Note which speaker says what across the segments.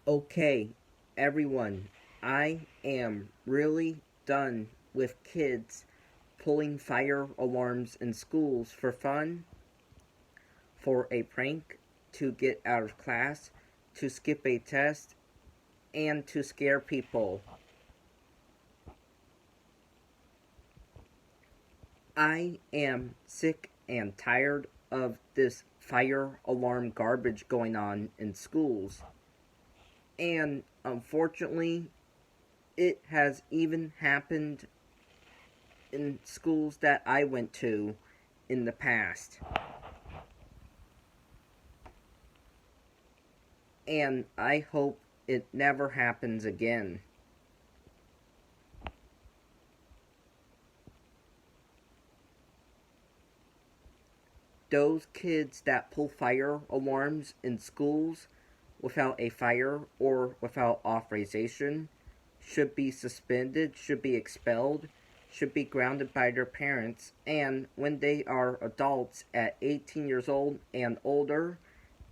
Speaker 1: Okay, everyone, I am really done with kids pulling fire alarms in schools for fun, for a prank, to get out of class, to skip a test, and to scare people. I am sick and tired of this fire alarm garbage going on in schools. And unfortunately, it has even happened in schools that I went to in the past. And I hope it never happens again. Those kids that pull fire alarms in schools without a fire or without authorization should be suspended, should be expelled, should be grounded by their parents, and when they are adults at 18 years old and older,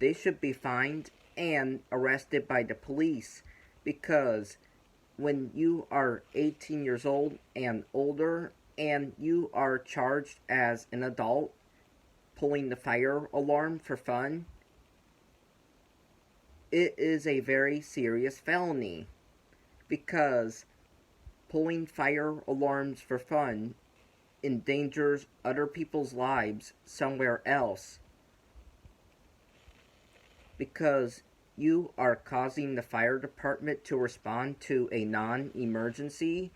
Speaker 1: they should be fined and arrested by the police, because when you are 18 years old and older and you are charged as an adult pulling the fire alarm for fun, it is a very serious felony, because pulling fire alarms for fun endangers other people's lives somewhere else, because you are causing the fire department to respond to a non-emergency,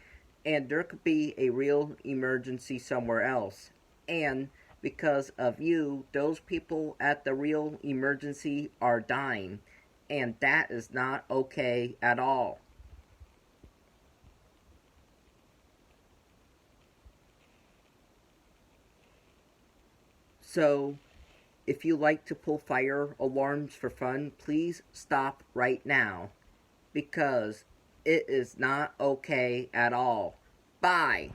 Speaker 1: and there could be a real emergency somewhere else. And because of you, those people at the real emergency are dying, and that is not okay at all. So, if you like to pull fire alarms for fun, please stop right now, because it is not okay at all. Bye.